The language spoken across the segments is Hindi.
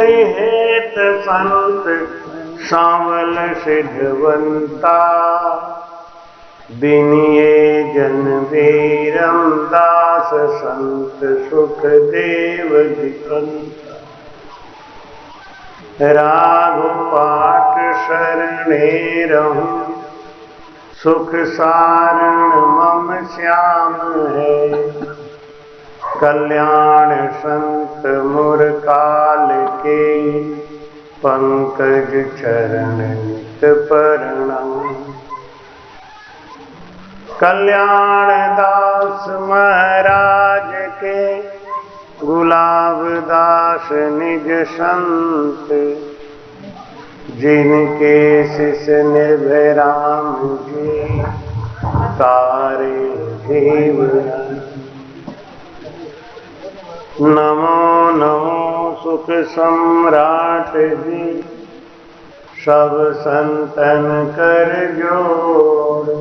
हेत संत सांवल सिद्धवंता, बिनिये जन वीरम दास संत सुखदेव जिकंता। राघु पाठ शरणे रहूं, सुख सारण मम श्याम है। कल्याण संत मुर काल के, पंकज चरण नित प्रणाम। कल्याण दास महाराज के, गुलाब दास निज संत। जिनके शिष्य निर्भय राम जी, तारे जीवन। नमो नमो सुख सम्राट जी, सब संतन कर जोड़।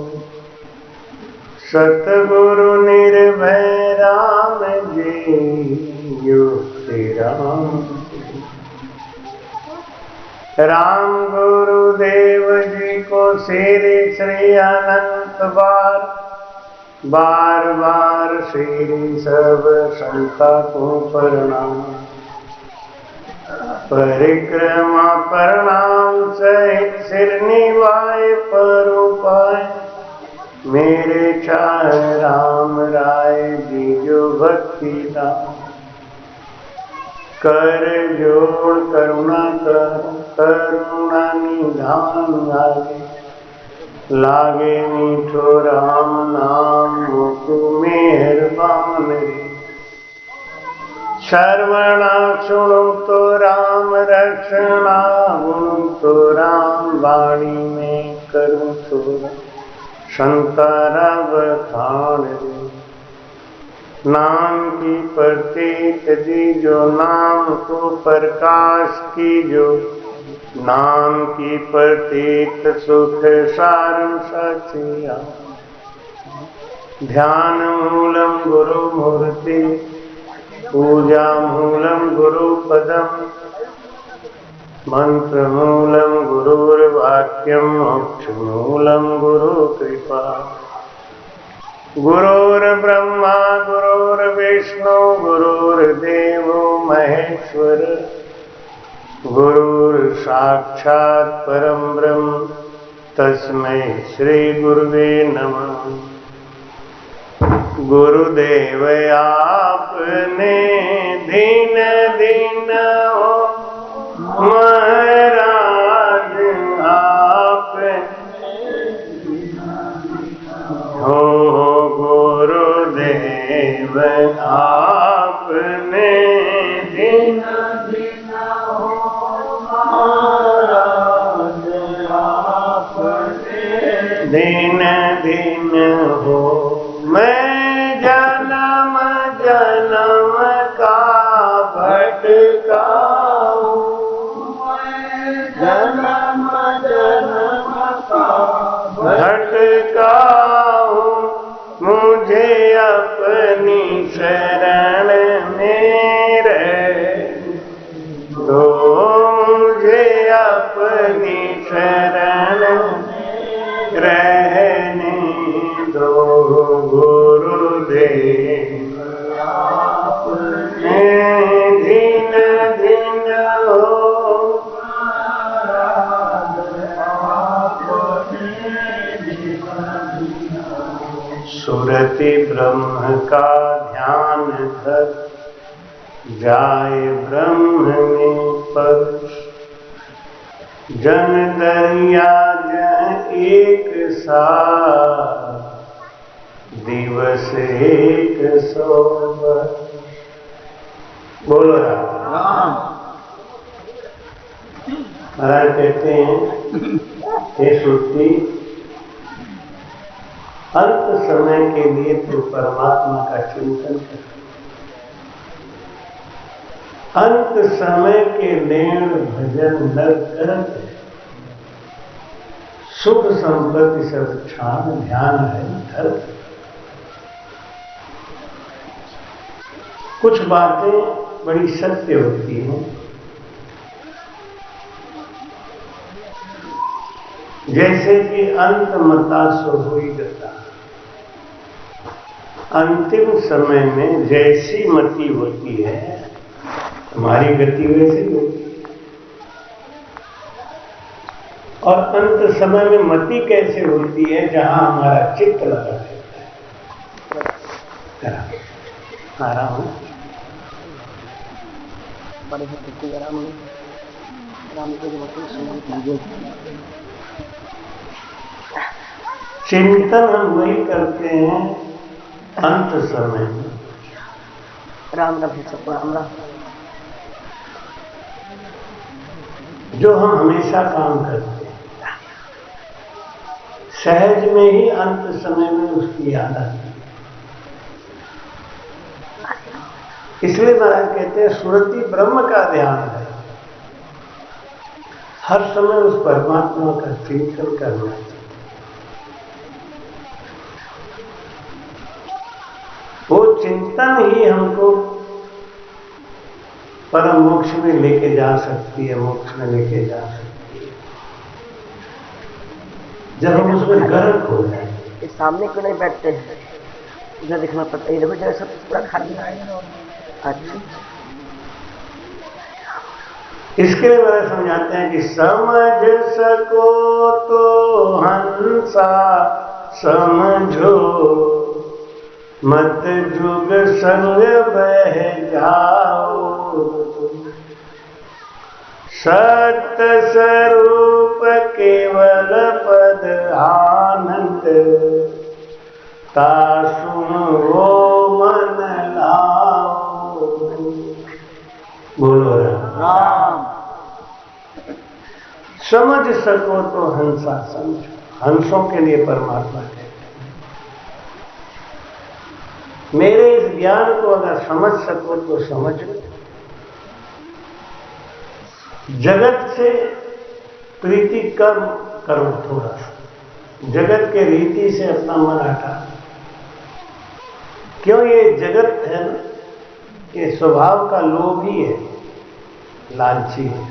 सतगुरु निर्भय राम जी, युक्ति राम। राम गुरुदेव जी को श्री अनंत बार, बार बार श्री सब संता को प्रणाम। परिक्रमा प्रणाम सहित सिर निवाए पर उपाय। मेरे चाहे राम राय जी जो भक्ति दान। कर जोड़ करुणा कर, करुणा निधान लागे। लागे मीठो राम नाम, मुकु मेहरबान रे। श्रवणा सुनो तो राम रक्षणा, गुण तो राम वाणी में करूं तो संतारा बखान रे। नाम की प्रतीत दी जो नाम को प्रकाश की जो, नाम की प्रतीत सुख सारम सचिया। ध्यान मूलम गुरु मूर्ति, पूजा मूलम गुरु पदम। मंत्र मूलम गुरुर्वाक्यम, मोक्ष मूलम गुरु कृपा। गुरुर्ब्रह्मा गुरुर्विष्णु, गुरुर्देवो महेश्वर। गुरुर्साक्षात् परम ब्रह्म, तस्मै श्री गुरुवे नमः। गुरुदेव आपने दीन दीन हो, महाराज आपने हो। गुरुदेव आपने दीन दीन हो, महाराज आपने दीन दीन हो। मैं जन्म जन्म का भटका हूँ, जन्म जन्म का भटका हूँ। मुझे अपनी शरण में रहने दो, मुझे अपनी शरण में रहने दो। गुरुदेव आपने दीन दीन हो, सुरति ब्रह्म का ध्यान धर, जाए ब्रह्म में परश। जन दरिया जह एक साथ, दिवस एक सौ वर्ष। बोलो राम। महाराज कहते हैं, हे श्रुति, अंत समय के लिए तू परमात्मा का चिंतन कर। अंत समय के लेण भजन नर करत, सुख संपत्ति सब क्षान ध्यान है धर। कुछ बातें बड़ी सत्य होती हैं, जैसे कि अंत मता सो हुई गता, अंतिम समय में जैसी मति होती है हमारी गति वैसी होती है। और अंत समय में मति कैसे होती है? जहां हमारा चित्त लगा रहता है। आराम चिंतन हम वही करते हैं अंत समय में। राम राम राम राम। जो हम हमेशा काम करते हैं, सहज में ही अंत समय में उसकी याद आती है। इसलिए महाराज कहते हैं सुरति ब्रह्म का ध्यान है। हर समय उस परमात्मा का चिंतन करना चाहिए। वो चिंतन ही हमको परम मोक्ष में लेके जा सकती है, मोक्ष में लेके जा सकती है, जब हम उसमें गर्क हो जाए। इस सामने क्यों नहीं बैठते हैं? इधर देखना पड़ता है। देखो जरा सब पूरा खाली है। अच्छा, इसके लिए बड़ा समझाते हैं कि समझ सको तो हंसा समझो, मत जुग संग बह जाओ, सत्य स्वरूप केवल पद आनंद, ता सुनो मन लाओ। बोलो राम। समझ सको तो हंसा समझो। हंसों के लिए परमात्मा कहते हैं मेरे इस ज्ञान को अगर समझ सको तो समझ लो। जगत से प्रीति करो थोड़ा सा, जगत के रीति से अपना मन हटा। क्यों? ये जगत है ना, ये स्वभाव का लोभी है, लालची है।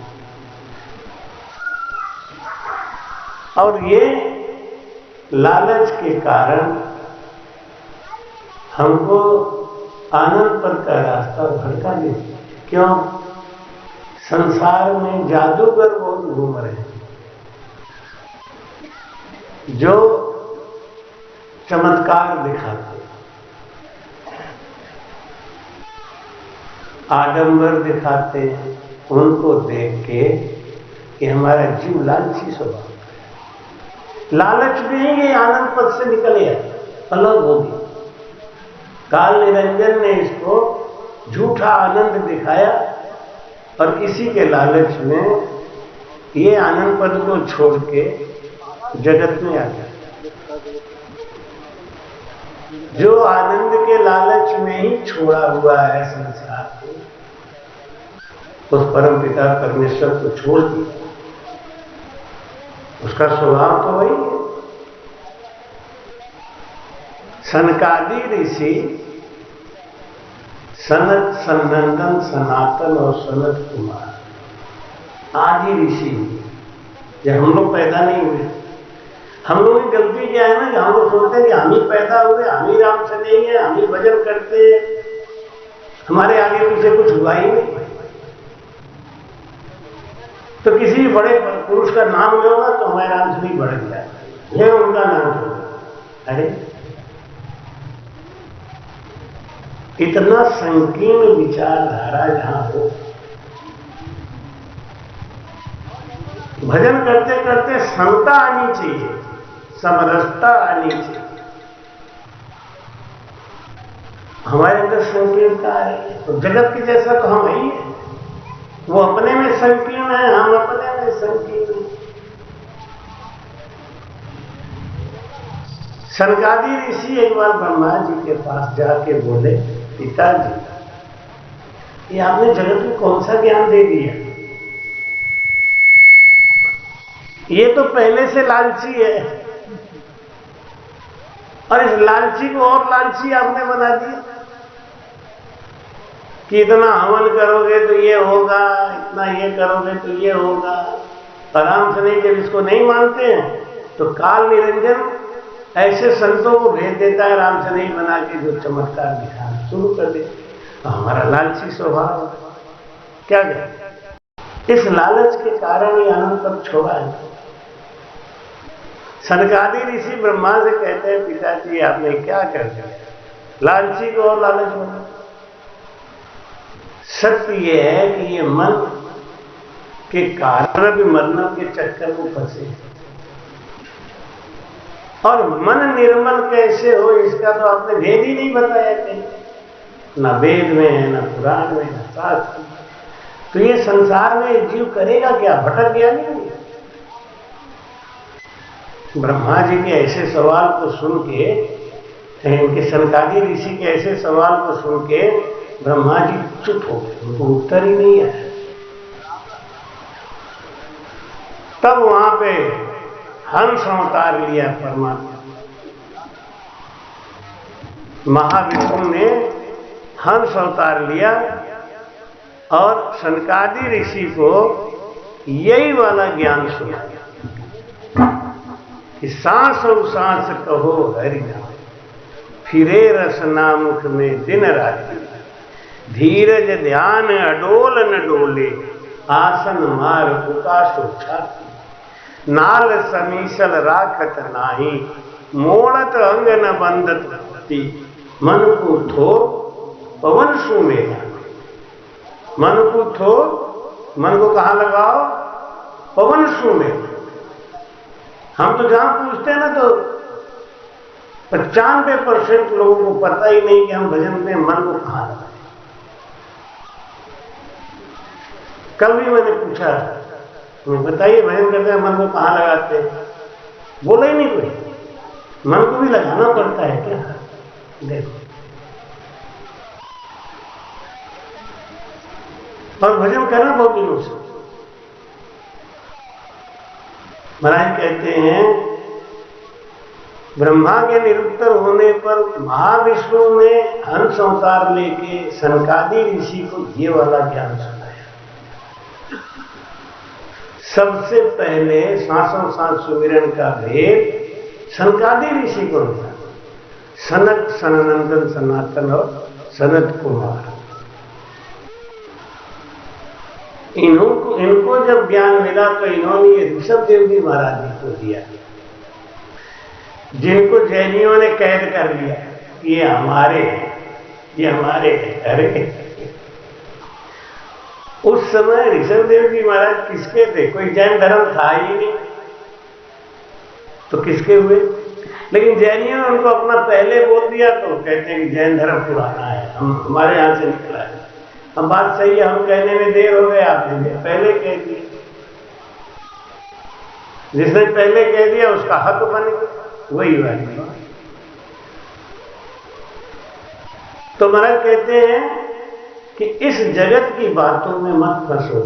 और ये लालच के कारण हमको आनंद पर का रास्ता भड़का देती है। क्यों? संसार में जादूगर बहुत घूम रहे हैं जो चमत्कार दिखाते हैं, आडंबर दिखाते हैं। उनको देख के कि हमारा जीव लालची स्वभाव, लालच में ही ये आनंद पद से निकल गया, अलग हो गया। काल निरंजन ने इसको झूठा आनंद दिखाया और इसी के लालच में ये आनंद पद को छोड़ के जगत में आ गया। जो आनंद के लालच में ही छोड़ा हुआ है संसार को, उस परम पिता परमेश्वर को छोड़ दिया। उसका स्वभाव तो वही है। सनकादि ऋषि, सनत, सनंदन, सनातन और सनत कुमार आदि ऋषि, जब हम लोग पैदा नहीं हुए। हम लोगों की गलती क्या है ना कि हम लोग सोचते हैं कि हम ही पैदा हुए, हम ही राम चलेंगे, हम ही भजन करते हैं, हमारे आगे पीछे कुछ हुआ ही नहीं। तो किसी बड़े पुरुष का नाम लो ना तो हमारे नाम से भी बढ़ गया, ये उनका नाम लो। अरे इतना संकीर्ण विचारधारा जहां हो, भजन करते करते समता आनी चाहिए, समरसता आनी चाहिए। हमारे अंदर संकीर्णता आ रही है तो जगत के जैसा तो हम ही है। वो अपने में संकीर्ण है, हम अपने में संकीर्ण हैं। सनकादि ऋषि एक बार ब्रह्मा जी के पास जाके बोले, पिताजी ये आपने जगत को कौन सा ज्ञान दे दिया? ये तो पहले से लालची है और इस लालची को और लालची आपने बना दिया कि इतना हवन करोगे तो ये होगा, इतना ये करोगे तो ये होगा। आराम से नहीं, जब इसको नहीं मानते हैं तो काल निरंजन ऐसे संतों को भेज देता है राम से नहीं बना के, जो चमत्कार दिखाना शुरू कर दे। तो हमारा लालची स्वभाव क्या करें, इस लालच के कारण ही आनंद पद छोड़ा है। सनकादि ऋषि ब्रह्मा से कहते हैं, पिताजी आपने क्या कर दिया, लालची को और लालच बना। सत्य यह है कि ये मन के कारण भी मरना के चक्कर में फंसे, और मन निर्मल कैसे हो इसका तो आपने भेद ही नहीं बताया कहीं, ना वेद में है, ना पुराण में, ना शास्त्र। तो ये संसार में जीव करेगा क्या, भटक गया नहीं। ब्रह्मा जी के ऐसे सवाल को सुन के, इनके सनकादि ऋषि के ऐसे सवाल को सुन के ब्रह्मा जी चुप हो गए, उनको उत्तर ही नहीं आया। तब वहां पे हंस अवतार लिया परमात्मा, महाविष्णु ने हंस अवतार लिया और सनकादि ऋषि को यही वाला ज्ञान सुनाया कि सांस और सांस कहो हरि नाम, फिरे रसना मुख में दिन रात्रि, धीरज ध्यान अडोल न डोले, आसन मार उकाश छाती, नाल समीसल राखत नाही, मोड़त अंग न बंदत पति, मन को थो पवन सुमेला। मन को थो, मन को कहां लगाओ, पवन सुमेला। हम तो जहां पूछते हैं ना तो 95% लोगों को पता ही नहीं कि हम भजन में मन को कहां लगाए। कल भी मैंने पूछा, बताइए भजन करते हैं मन को कहां लगाते हैं, बोला ही नहीं कोई। मन को भी लगाना पड़ता है क्या, देखो। और भजन करना बहुत दिनों से। महाराज कहते हैं ब्रह्मा के निरुत्तर होने पर महाविष्णु ने हंस अवतार लेके सनकादि ऋषि को ये वाला ज्ञान सुनाया। सबसे पहले सांसों सांस सुमिरन का भेद सनकादि ऋषि को मिला। सनक, सनंदन, सनातन और सनत कुमार, इनको जब ज्ञान मिला तो इन्होंने ऋषभ देव जी महाराज जी को दिया, जिनको जैनियों ने कैद कर लिया, ये हमारे अरे उस समय ऋषभ देव जी महाराज किसके थे, कोई जैन धर्म था ही नहीं, तो किसके हुए। लेकिन जैनियों ने उनको अपना पहले बोल दिया तो कहते हैं कि जैन धर्म पुराना है, हमारे यहां से निकला है। हम बात सही है, हम कहने में देर हो गए, आपने पहले कह दिया। जिसने पहले कह दिया उसका हक बन गया, वही वाली बात। तो महाराज कहते हैं कि इस जगत की बातों में मत फंसो,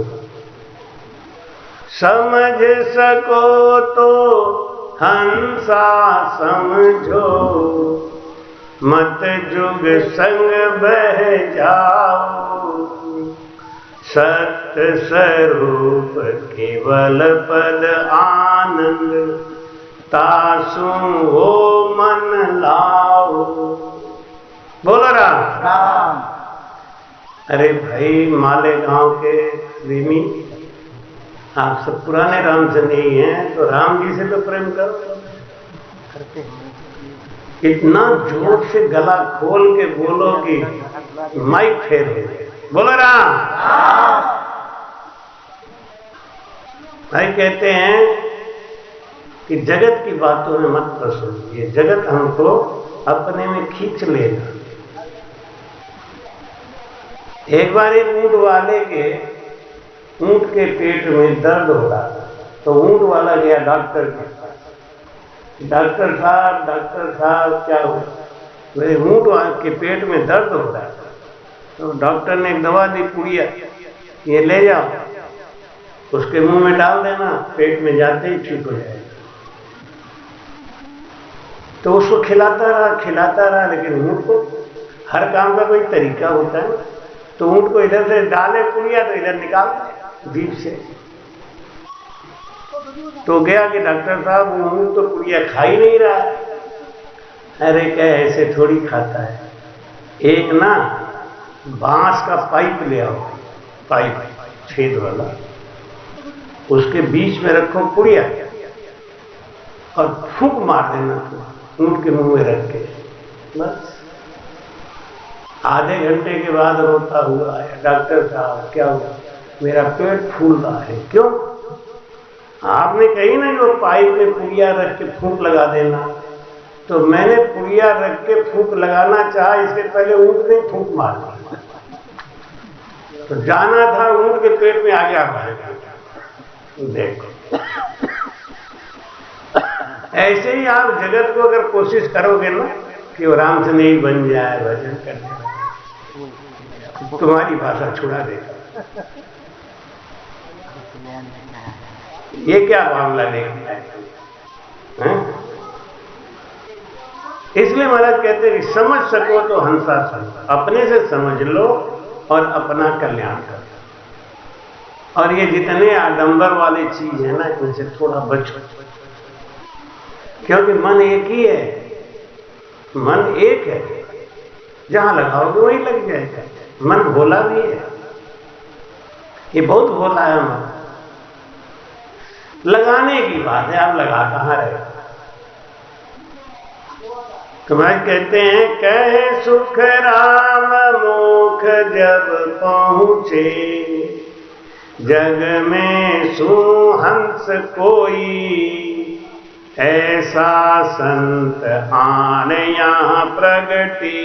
समझ सको तो हंसा समझो, मत जुग संग बह जाओ, सत्य स्वरूप केवल पद आनंद, तासु हो मन लाओ। बोलो राम। अरे भाई मालेगांव के प्रेमी, आप सब पुराने राम से नहीं हैं तो राम जी से तो प्रेम करो। करते हैं, इतना जोर से गला खोल के बोलो कि माइक फेर हो जाए। बोलो राम। भाई कहते हैं कि जगत की बातों में मत फंसो, ये जगत हमको अपने में खींच लेगा। एक बार एक ऊंट वाले के ऊंट के पेट में दर्द हो रहा था, तो ऊंट वाला गया डॉक्टर के पास। डॉक्टर साहब क्या हुआ? मेरे ऊंट के पेट में दर्द हो रहा था। तो डॉक्टर ने एक दवा दी, पुड़िया, ये ले जाओ, उसके मुंह में डाल देना, पेट में जाते ही ठीक हो जाएगा। तो उसको खिलाता रहा, लेकिन ऊंट को हर काम का कोई तरीका होता है। तो ऊंट को इधर से डाले पुड़िया तो इधर निकाल जीभ से। तो गया कि डॉक्टर साहब वो मुंह तो पुड़िया खा ही नहीं रहा है। अरे क्या ऐसे थोड़ी खाता है, एक ना बांस का पाइप ले आओ, पाइप छेद वाला, उसके बीच में रखो पुड़िया और फूंक मार देना ऊंट के मुंह में रख के, बस। आधे घंटे के बाद रोता हुआ आया, डॉक्टर साहब क्या हुआ? मेरा पेट फूल रहा है। क्यों? आपने कही ना जो पाइप में पुड़िया रख के फूंक लगा देना, तो मैंने पुड़िया रख के फूंक लगाना चाहा, इसके पहले ऊंट ने फूंक मार दी, तो जाना था ऊंट के पेट में आ गया। देखो, ऐसे ही आप जगत को अगर कोशिश करोगे ना कि वो राम से नहीं बन जाए, भजन करने तुम्हारी भाषा छुड़ा देगा। ये क्या मामला लेके आए? इसलिए महाराज कहते हैं कि समझ सको तो हंसा समझ, अपने से समझ लो और अपना कल्याण करो। और ये जितने आडंबर वाले चीज है ना, इनसे थोड़ा बचो, क्योंकि मन एक ही है, मन एक है, जहां लगाओगे वहीं लग जाएगा। मन भोला भी है, ये बहुत भोला है मन। लगाने की बात है, आप लगा कहां रहे? तो भाई कहते हैं, कहे सुख राम मुख जब पहुंचे, जग में सुहंस कोई, ऐसा संत आन यहां प्रगटी,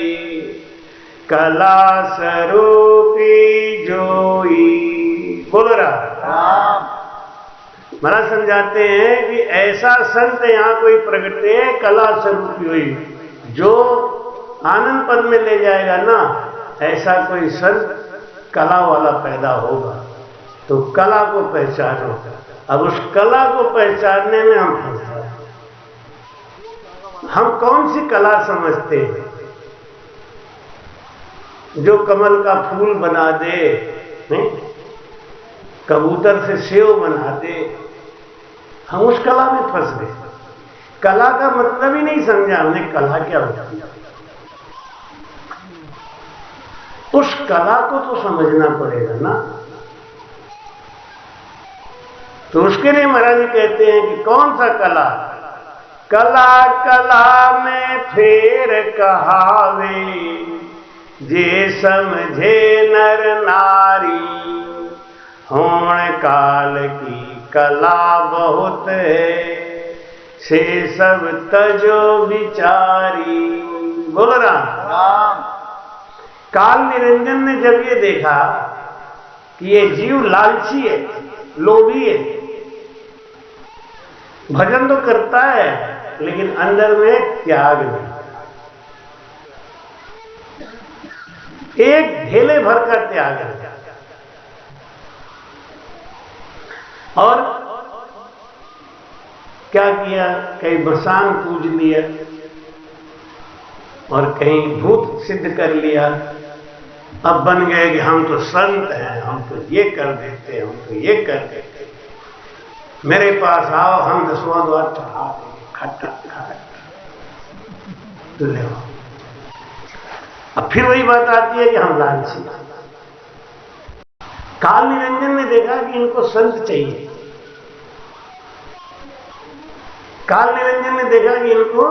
कला स्वरूपी जोई। बोल रहा महाराज समझाते हैं कि ऐसा संत यहां कोई प्रगटे, कला स्वरूपी हुई, जो आनंद पद में ले जाएगा ना, ऐसा कोई संत कला वाला पैदा होगा। तो कला को पहचानो। अब उस कला को पहचानने में हम फंसते हैं। हम कौन सी कला समझते हैं? जो कमल का फूल बना दे, नहीं? कबूतर से सेव बना दे, हम उस कला में फंस गए। कला का मतलब ही नहीं समझा हमने, कला क्या होती है। उस कला को तो समझना पड़ेगा ना। तो उसके लिए महाराज कहते हैं कि कौन सा कला? कला कला में फेर कहावे, जे समझे नर नारी, होण काल की कला बहुत है, से सब तजो विचारी। बोल राम। काल निरंजन ने जब ये देखा कि ये जीव लालची है, लोभी है, भजन तो करता है लेकिन अंदर में त्याग नहीं, एक ढेले भर का त्याग है। और क्या किया? कहीं भसान पूज लिया और कहीं भूत सिद्ध कर लिया। अब बन गए कि हम तो संत हैं, हम तो ये कर देते हैं, हम तो ये कर देते हैं, मेरे पास आओ, हम 10वां द्वार चढ़ा देंगे, खट्टा खट्टा ले। अब फिर वही बात आती है कि हम लालची। काल निरंजन ने देखा कि इनको संत चाहिए। काल निरंजन ने देखा कि इनको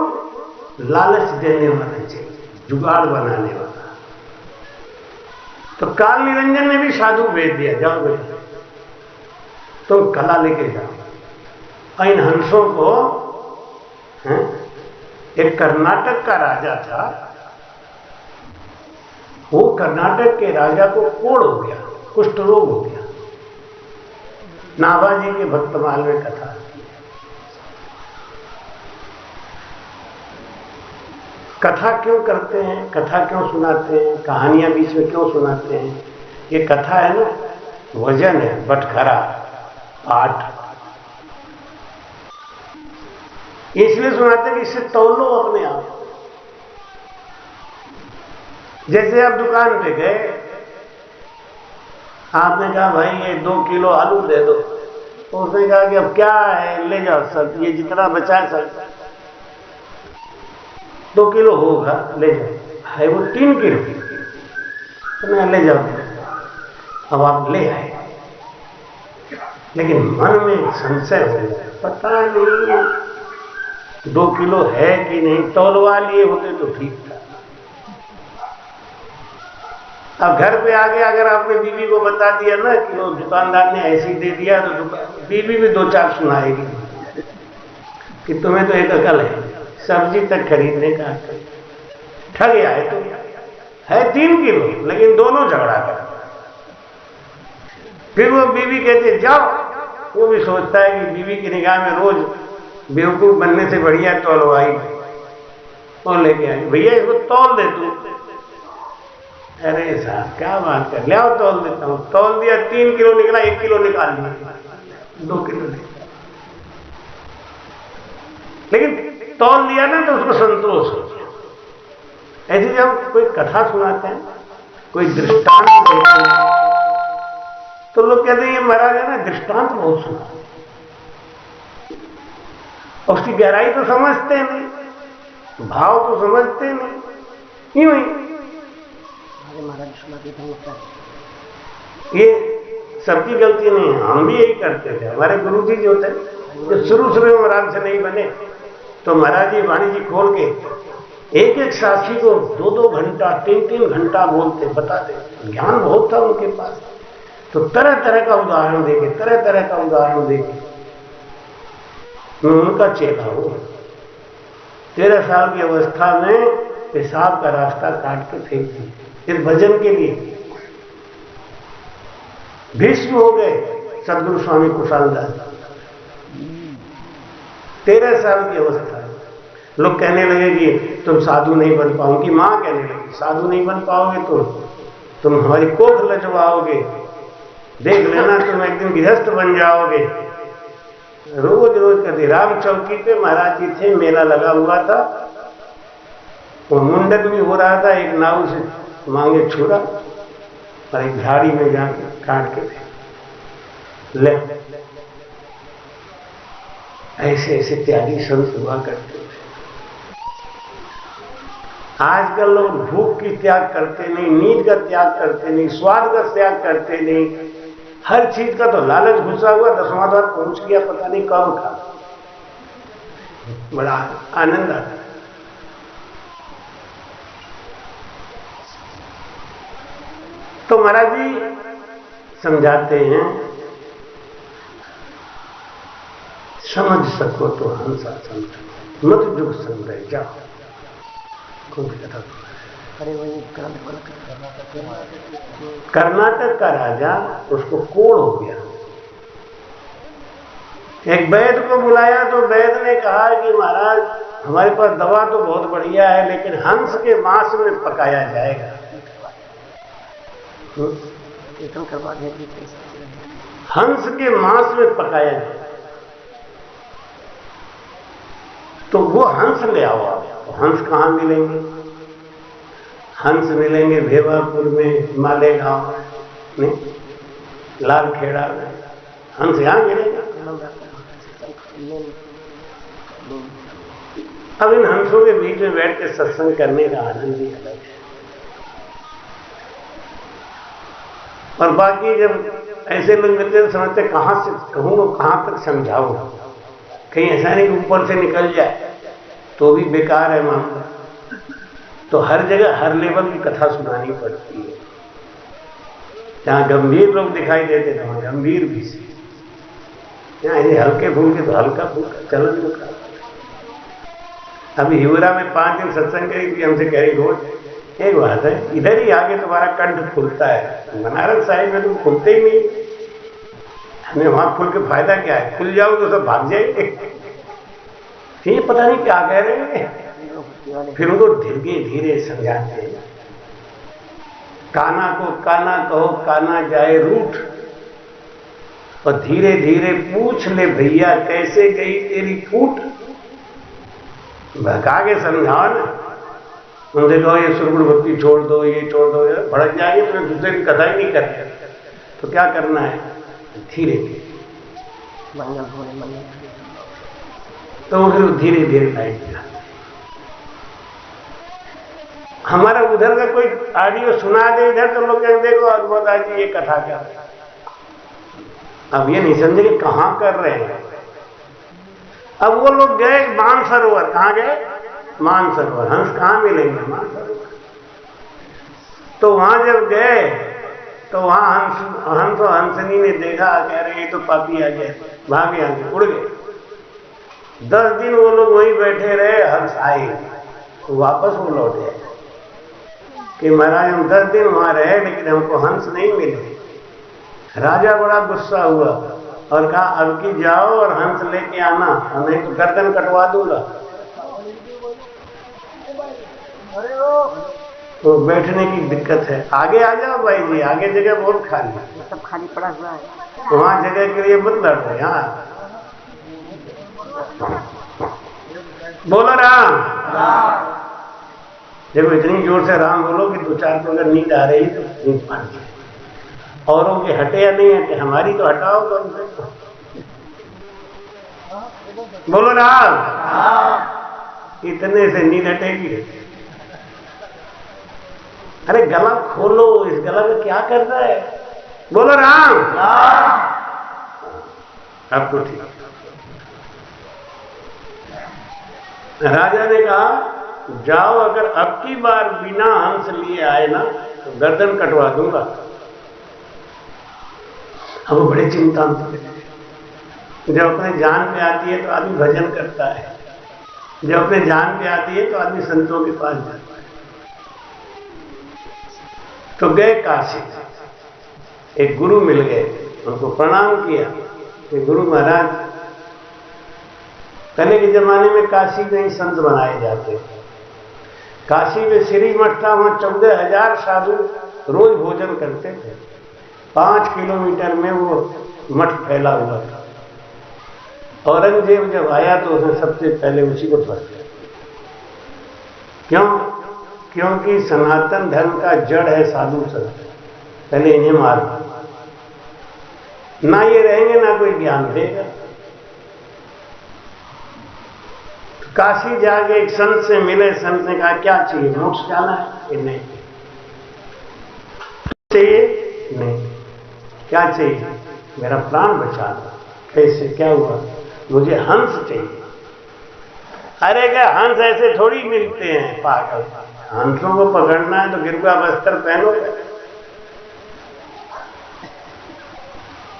लालच देने वाला चाहिए, जुगाड़ बनाने वाला। तो काल निरंजन ने भी साधु भेज दिया, जाओ बेटा तुम कला लेके जाओ। इन हंसों को, एक कर्नाटक का राजा था, वो कर्नाटक के राजा को कोढ़ हो गया, कुष्ठ रोग हो गया। नाभाजी के भक्तमाल में कथा। कथा क्यों करते हैं, कथा क्यों सुनाते हैं, कहानियां बीच में क्यों सुनाते हैं? ये कथा है ना, वजन है, बटखरा, पाठ, इसलिए सुनाते हैं कि इससे तौलो अपने आप। जैसे आप दुकान पे गए, आपने कहा भाई ये 2 किलो आलू दे दो, तो उसने कहा कि अब क्या है, ले जाओ सब, ये जितना बचा है सब 2 किलो होगा, ले जाओ। है वो 3 किलो, तो मैं ले जाओ। अब आप ले आए, लेकिन मन में संशय हो गया, पता नहीं 2 किलो है कि नहीं, तौलवा लिए होते तो ठीक था। अब घर पे आके अगर आपने बीवी को बता दिया ना कि वो दुकानदार ने ऐसे ही दे दिया, तो बीवी भी 2-4 सुनाएगी कि तुम्हें तो एक अकल है, सब्जी तक खरीदने का ठग आए। तो है 3 किलो, लेकिन दोनों झगड़ा कर। फिर वो बीवी कहती है जाओ, वो भी सोचता है कि बीवी की निगाह में रोज बेवकूफ बनने से बढ़िया तौलवाई, और लेके आई। भैया इसको तौल दे तू। अरे साहब क्या बात कर, ले आओ तौल देता हूं। तौल दिया, 3 किलो निकला, 1 किलो निकाल दिया, 2 किलो नहीं। लेकिन तौल दिया ना तो उसको संतोष हो। ऐसे जब कोई कथा सुनाते हैं, कोई दृष्टांत देते हैं, तो लोग कहते हैं ये महाराज है ना दृष्टांत बहुत सुना, उसकी गहराई तो समझते नहीं, भाव तो समझते नहीं। यूं ही महाराज सुना के ये सबकी गलती नहीं है, हम भी यही करते थे। हमारे गुरु जी जो थे, जो शुरू शुरू में महाराज से नहीं बने, तो महाराज जी वाणी जी खोल के एक एक साक्षी को 2-2 घंटा 3-3 घंटा बोलते, बताते। ज्ञान बहुत था उनके पास, तो तरह तरह का उदाहरण देके, तरह तरह का उदाहरण देके मैं उनका चेला हूं। 13 साल की अवस्था में पेशाब का रास्ता काट के फेंक दी, फिर भजन के लिए भीष्म हो गए सदगुरु स्वामी कुशालदास। 13 साल की अवस्था। लोग कहने लगे कि तुम साधु नहीं बन पाओगे, मां कहने लगी साधु नहीं बन पाओगे तो तुम हमारी कोख लचवाओगे, देख लेना तुम एक दिन गृहस्थ बन जाओगे। रोज रोज कहते। राम चौकी पे महाराज जी थे, मेला लगा हुआ था, वो मुंडन भी हो रहा था, एक नाव से मांगे छुरा और एक झाड़ी में जाके काट के ले। ऐसे ऐसे त्यागी संत हुआ करते थे। आजकल लोग भूख की त्याग करते नहीं, नींद का त्याग करते नहीं, स्वाद का त्याग करते नहीं, हर चीज का तो लालच घुसा हुआ, 10वां द्वार पहुंच गया, पता नहीं कब का। बड़ा आनंद आता है। तो महाराज जी समझाते हैं, समझ सको तो हंसा समझो, मत जुग संग्रह जाओ। कौन सी कथा? कर्नाटक का राजा, उसको कोढ़ हो गया। एक वैद्य को बुलाया, तो वैद्य ने कहा कि महाराज हमारे पास दवा तो बहुत बढ़िया है, लेकिन हंस के मांस में पकाया जाएगा। हंस के मांस में पकाया जाए, तो वो हंस ले आओ आप। तो हंस कहाँ मिलेंगे? हंस मिलेंगे भेवापुर में, मालेगांव में, लालखेड़ा में। हंस यहाँ मिलेगा। अब इन हंसों के बीच में बैठ के सत्संग करने का आनंद ही अलग है। और बाकी जब ऐसे लोग मिलते तो समझते कहां से कहूँ, कहां तक समझाऊं, कहीं ऐसा नहीं ऊपर से निकल जाए तो भी बेकार है मामला। तो हर जगह हर लेवल की कथा सुनानी पड़ती है। जहां गंभीर लोग दिखाई देते थे वहां गंभीर भी से, यहाँ ऐसे हल्के फुल्के तो हल्का फुल्का चलन रुका। अभी हिवरा में 5 दिन सत्संग करी थी, हमसे कह रही रोज एक बात है, इधर ही आगे तुम्हारा कंठ फूलता है, बनारस साहिब में तुम फूलते ही नहीं। हमें वहां फूल के फायदा क्या है? खुल जाओ तो सब भाग जाएंगे। ये पता नहीं क्या कह रहे हैं। फिर उनको धीरे धीरे समझाते हैं। काना को काना कहो, काना जाए रूठ, और धीरे धीरे पूछ ले भैया कैसे गई तेरी फूट। भगा के समझाओ ना, उनसे कहो ये सुरगुण भक्ति छोड़ दो, ये छोड़ दो, भड़क जाएंगे, तुम्हें दूसरे की कथा ही नहीं करते। तो क्या करना है? धीरे धीरे मंगल होने मंगल। तो फिर धीरे धीरे लाइट गिरा। हमारा उधर का कोई ऑडियो सुना दे इधर तो लोग कहेंगे देखो अद्भुत जी ये कथा कर रहे हैं। अब ये नहीं समझे कि कहां कर रहे हैं। अब वो लोग गए मानसरोवर। कहां गए? मानसरोवर। हंस कहां मिलेंगे? मानसरोवर। तो वहां जब गए तो वहां हंस और हंसनी ने देखा, कह रहे ये तो पापी आ गए, भागे आगे उड़ गए। 10 दिन वो लोग वहीं बैठे रहे, हंस आए तो वापस वो लौटे कि महाराज हम 10 दिन वहां रहे लेकिन हमको हंस नहीं मिले। राजा बड़ा गुस्सा हुआ और कहा अब की जाओ और हंस लेके आना, नहीं तो गर्दन कटवा दूंगा। तो बैठने की दिक्कत है। आगे आ जाओ भाई जी, आगे जगह बहुत खाली है। सब खाली पड़ा हुआ है, वहां जगह के लिए मत लड़ो। यहाँ बोलो राम। देखो इतनी जोर से राम बोलो कि 2-4 को अगर नींद आ रही तो नींद मार जाए। औरों के हटे या नहीं हटे, हमारी तो हटाओ कम से कम। बोलो राम। इतने से नींद हटेगी? अरे गला खोलो, इस गला में क्या कर रहा है? बोलो राम। अब तो ठीक। राजा ने कहा जाओ, अगर अब की बार बिना हंस लिए आए ना तो गर्दन कटवा दूंगा। अब वो बड़े चिंता में थे। जब अपने जान पे आती है तो आदमी भजन करता है, जब अपने जान पे आती है तो आदमी संतों के पास जाता है। तो गए काशी, एक गुरु मिल गए, उनको प्रणाम किया कि गुरु महाराज, पहले के जमाने में काशी में ही संत बनाए जाते। काशी में श्री मठ था, वहां 14,000 साधु रोज भोजन करते थे। 5 किलोमीटर में वो मठ फैला हुआ था। औरंगजेब जब आया तो उसने सबसे पहले उसी को ध्वस्त किया। क्यों? क्योंकि सनातन धर्म का जड़ है साधु संत। पहले इन्हें मार दो, ना ये रहेंगे ना कोई ज्ञान देगा। तो काशी जाके एक संत से मिले, संत ने कहा क्या चाहिए? मोक्ष जाना है? ये नहीं चाहिए। नहीं। क्या चाहिए? मेरा प्राण बचा दो। कैसे? क्या हुआ? मुझे हंस चाहिए। अरे क्या हंस ऐसे थोड़ी मिलते हैं पागल। हंसों को पकड़ना है तो गिरवा वस्त्र पहनो।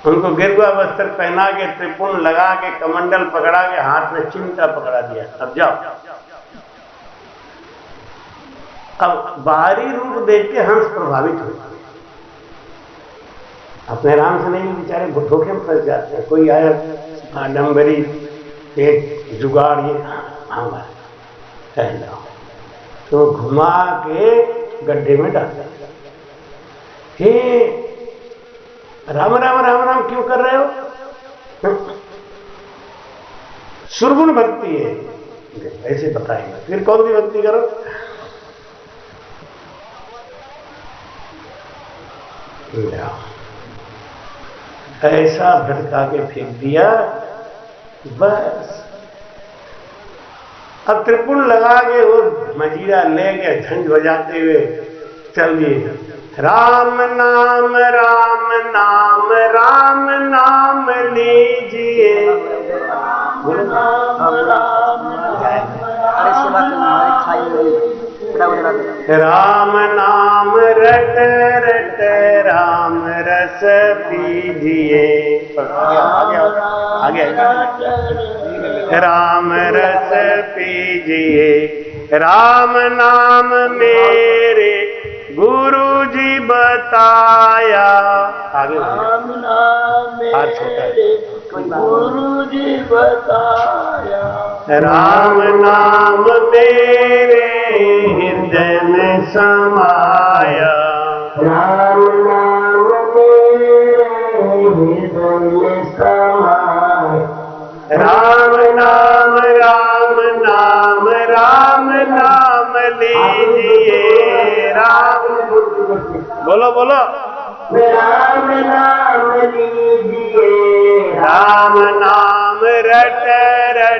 उनको गिरवा वस्त्र पहना के, त्रिपुंड लगा के, कमंडल पकड़ा के, हाथ में चिमटा पकड़ा दिया। अब जाओ। अब बाहरी रूप देख के हंस प्रभावित होते हैं, अपने राम से नहीं, बेचारे धोखे में फंस जाते हैं। कोई आया आडम्बरी एक जुगाड़, ये हमारा पहला तो घुमा के गड्ढे में डाल दिया। हे राम राम राम राम क्यों कर रहे हो? सुरगुण भक्ति है, ऐसे बताएंगे। फिर कौन सी भक्ति करो? ऐसा भटका के फेंक दिया बस। अब त्रिपुंड लगा के वो मजीरा ले गए, झंझ बजाते हुए चल दिए। राम नाम राम नाम राम नाम लीजिए। राम नाम रट रट राम रस पीजिए। आगे राम रस पीजिए। राम नाम मेरे गुरु जी बताया। आगे राम नाम मेरे गुरु जी बताया। राम नाम मेरे हृदय में समाया। राम नाम मेरे हृदय में समाया। राम नाम राम नाम राम नाम लीजिए। राम बोलो बोलो। राम नाम लीजिए। राम नाम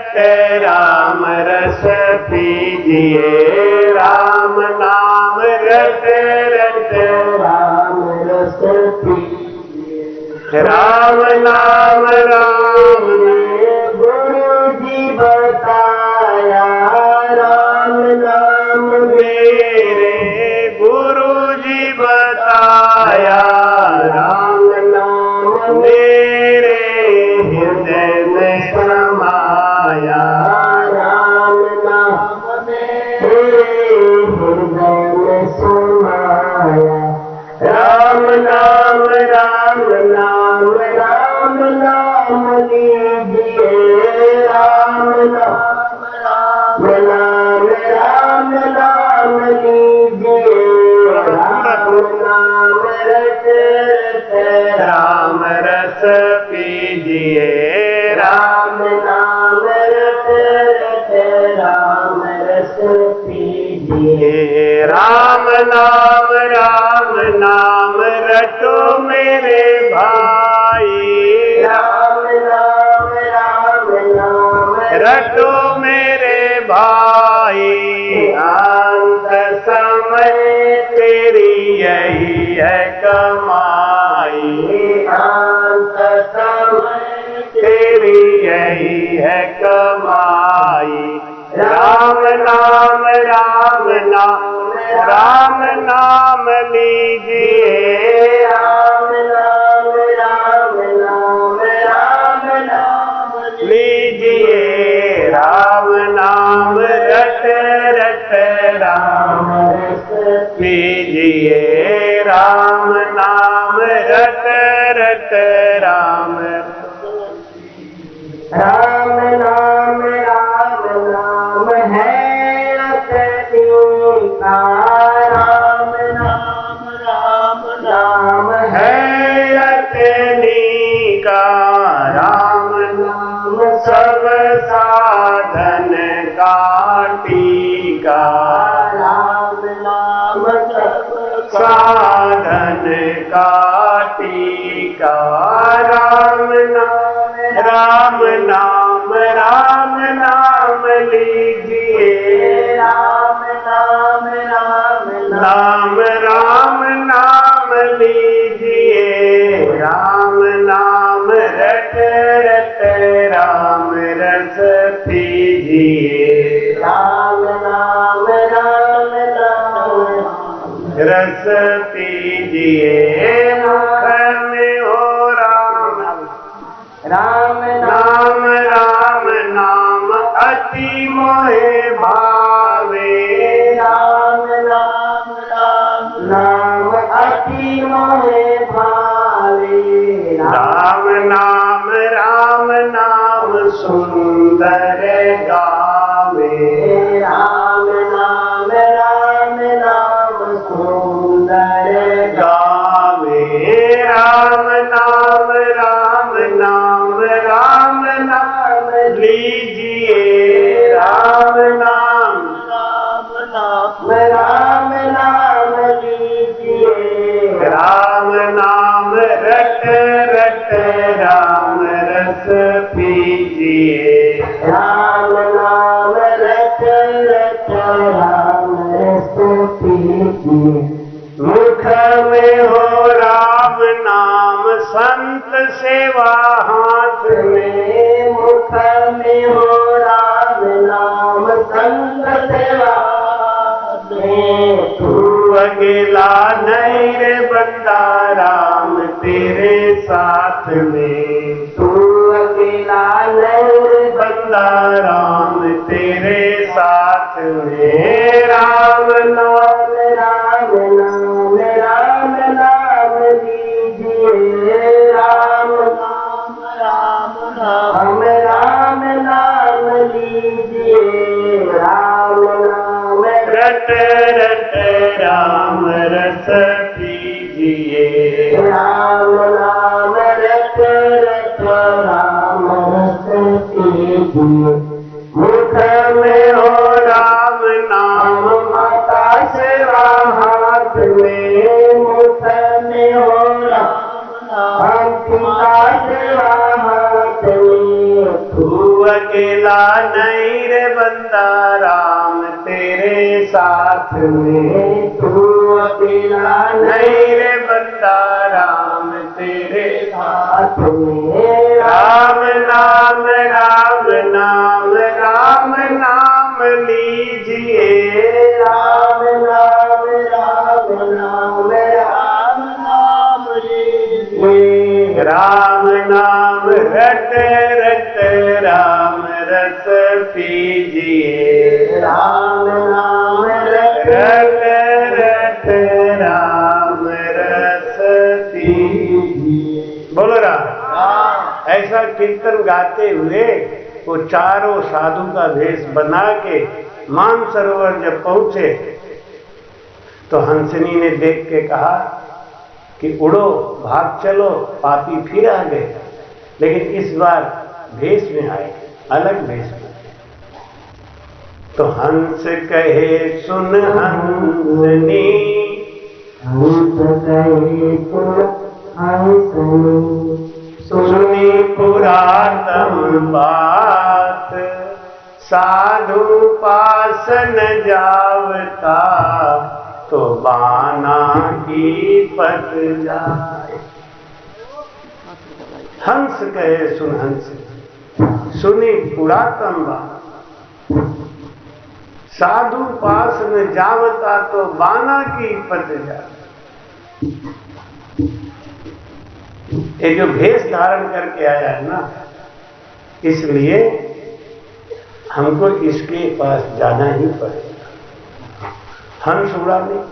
रट राम रस पीजिए, राम नाम रट रट राम रस पीजिए। राम नाम राम गुरु जी बताया, राम नाम मेरे गुरु जी बताया, राम नाम मेरे हृदय में समाया, राम नाम मेरे हृदय में समाया। राम नाम राम नाम राम नाम लीजिए, राम नाम राम नाम राम नाम लीजिए, राम नाम रट रट राम रस पीजिए, राम नाम रट रट राम रस पीजिए। राम नाम रटो मेरे भाई, राम नाम रटो मेरे भाई, अंत समय तेरी यही है कमाई, अंत समय तेरी यही है कमाई। राम नाम लीजिए, राम नाम लीजिए, राम नाम रट रट राम रस लीजिए, राम नाम रट रट राम। राम नाम है अतनी का, राम नाम है अतनी का, राम नाम सब साधन का टीका, राम नाम सब साधन का टीका। राम नाम लीजिए, राम नाम लीजिए, राम नाम रट रट राम रस पीजिए, राम नाम रस पीजिए। मुख में हो राम नाम अति मोहे भावे, राम नाम अति मोहे भावे, राम नाम सुंदर गावे, राम नाम सुंदर गावे। राम नाम लीजिए, राम नाम लीजिए, राम नाम रट रट राम रस पीजिए, राम नाम रट रट राम रस पीजिए। मुख में हो राम नाम संत सेवा हाथ में, मुख में हो राम नाम संत सेवा में, तू अकेला नहीं रे बंदा राम तेरे साथ में, तू अकेला नहीं बंदा राम तेरे साथ में। राम नाम लीजिए, राम नाम लीजिए, राम नाम रट रट राम रस पीजिए, राम नाम रट रट राम रस पीजिए। मुख में हो राम नाम माता सेवा हाथ में, मुख में हो राम पिता सेवा हाथ में, तू अकेला नहीं रे बंदा राम तेरे साथ में, तू अकेला नहीं रे बंदा राम तेरे साथ में। राम नाम राम नाम राम नाम लीजिए, राम नाम राम नाम राम नाम लीजिए। राम नाम रट रट राम रस पीजिए, राम नाम रट रट राम रस पीजिए। बोलो राम। ऐसा कीर्तन गाते हुए वो चारों साधु का भेष बना के मानसरोवर जब पहुंचे तो हंसनी ने देख के कहा कि उड़ो भाग चलो, पापी फिर आ गए, लेकिन इस बार भेष में आए, अलग भेष में। तो हंस कहे सुन हंसनी, हंस कहे सुन हंसनी, सुनी पुरातन बात, साधु पास न जावता तो बाना की पत जाए। हंस कहे सुन हंस, सुनी पुरातन बात, साधु पास न जावता तो बाना की पत जाए। ये जो भेष धारण करके आया है ना, इसलिए हमको इसके पास जाना ही पड़ेगा। हंस उड़ा नहीं।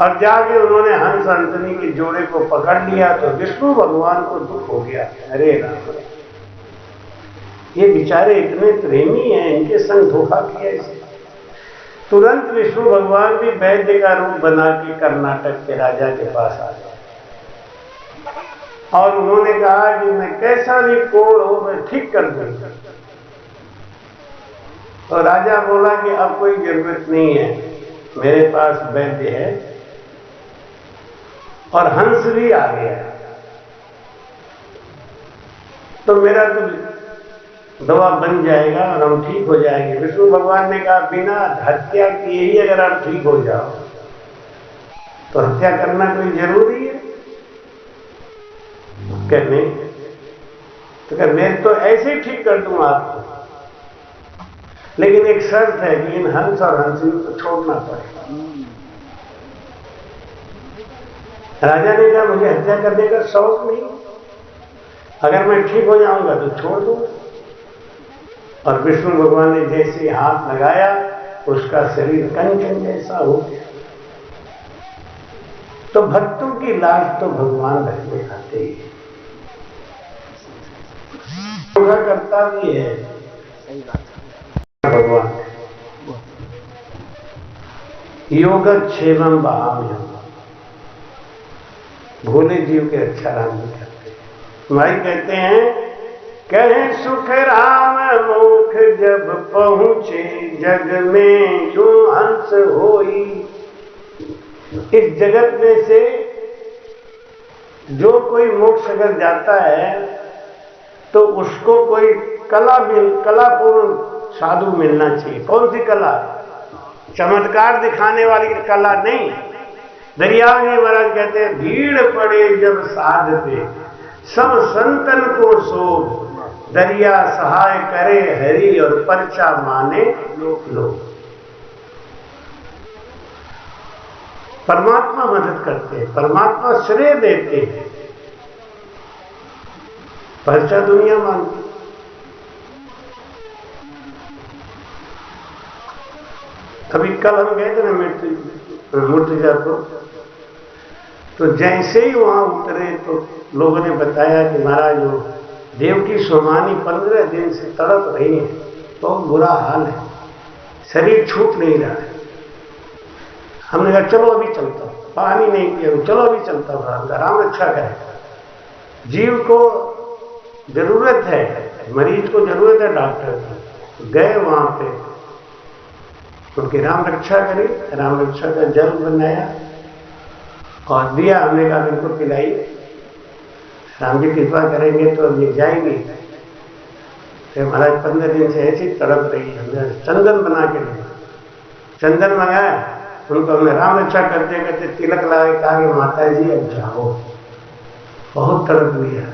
और जाके उन्होंने हंस हंसनी के जोड़े को पकड़ लिया तो विष्णु भगवान को दुख हो गया। अरे राम, ये बेचारे इतने प्रेमी हैं, इनके संग धोखा किया इसे। तुरंत विष्णु भगवान भी वैद्य का रूप बना के कर्नाटक के राजा के पास आ गए और उन्होंने कहा कि मैं कैसा भी कोढ़ हो मैं ठीक कर दूंगा। तो राजा बोला कि अब कोई जरूरत नहीं है, मेरे पास वैद्य है और हंस भी आ गया है, तो मेरा तो दवा बन जाएगा और हम ठीक हो जाएंगे। विष्णु भगवान ने कहा बिना हत्या किए ही अगर आप ठीक हो जाओ तो हत्या करना कोई जरूरी है? कहने तो कह मैं तो ऐसे ही ठीक कर दूंगा आपको, लेकिन एक शर्त है कि इन हंस और हंसनी को छोड़ना पड़ेगा। राजा ने कहा मुझे हत्या करने का शौक नहीं, अगर मैं ठीक हो जाऊंगा तो छोड़ दूंगा। और विष्णु भगवान ने जैसे हाथ लगाया उसका शरीर कंचन जैसा हो गया। तो भक्तों की लाज तो भगवान रखने आते ही करता भी है भगवान। योगक्षेमं वहाम्यहम्, भोले जीव के अच्छा राम नहीं करते। भाई कहते हैं कहे सुख राम मुख जब पहुंचे जग में जो हंस होई। इस जगत में से जो कोई मोक्ष अगर जाता है तो उसको कोई कलापूर्ण साधु मिलना चाहिए। कौन सी कला? चमत्कार दिखाने वाली कला नहीं। दरियाव जी महाराज कहते हैं भीड़ पड़े जब साध पे सब संतन को शोभ, दरिया सहाय करे हरि और परचा माने लोग। परमात्मा मदद करते हैं, परमात्मा श्रेय देते हैं, परचा दुनिया मानती। अभी कल हम गए थे ना मूर्तिजापुर, तो जैसे ही वहां उतरे तो लोगों ने बताया कि महाराज वो देवकी सोमानी 15 दिन से तड़प रही है, तो बुरा हाल है, शरीर छूट नहीं रहा है। हमने कहा चलो अभी चलता हूं, पानी नहीं पिया, चलो अभी चलता हूं, राम रक्षा करे। जीव को जरूरत है, मरीज को जरूरत है डॉक्टर की। गए वहां पे, उनकी राम रक्षा करी, राम रक्षा का जल बनाया और दिया। हमने कहा इनको पिलाई। राम जी कृपा करेंगे तो अब ये जाएंगे। तो महाराज 15 दिन से ऐसी तड़प रही है, चंदन बना के दे। चंदन मंगाया, उनको हमने राम रक्षा करते करते तिलक लगा के कहा कि माता जी अब जाओ, बहुत तड़प हुई है।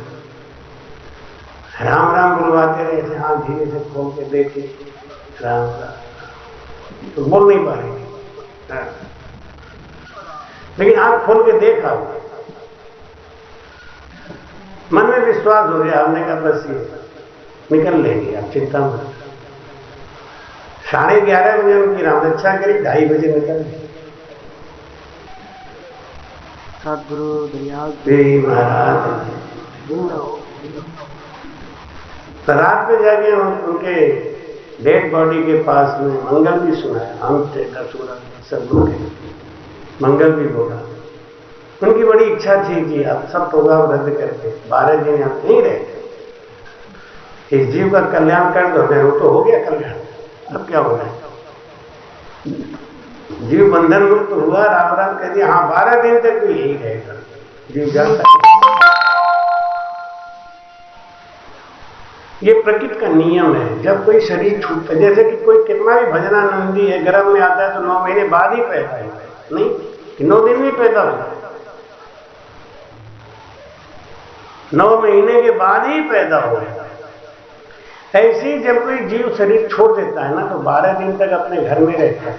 राम राम बुलवाते रहे थे, हाँ धीरे से खोल के देखे राम राम, तो बोल नहीं पा रही, लेकिन आंख खोल के देखा, मन में विश्वास हो गया। हमने कहा बस ये निकल लेंगे, आप चिंता मत। 11:30 बजे उनकी राम रक्षा करी, 2:30 बजे निकल गए। सदगुरु दयाल महाराज तो रात में जाके उनके डेड बॉडी के पास में मंगल भी सुनाया, हम सब लोग मंगल भी बोला। उनकी बड़ी इच्छा थी कि आप सब प्रोग्राम रद्द करके 12 दिन आप नहीं रहते, इस जीव का कल्याण कर दो। वो तो हो गया कल्याण, अब क्या हो रहा है? जीव बंधन मुक्त तो हुआ, राम राम कह दिया, हाँ 12 दिन तक भी यही रहेगा, जीव जानता। ये प्रकृति का नियम है। जब कोई शरीर छूटता है, जैसे कि कोई कितना भी भजनानंदी है, गर्भ में आता है तो 9 महीने बाद ही पैदा है, नहीं कि 9 दिन में पैदा हो, 9 महीने के बाद ही पैदा हो। ऐसे ही जब कोई जीव शरीर छोड़ देता है ना, तो 12 दिन तक अपने घर में रहता है।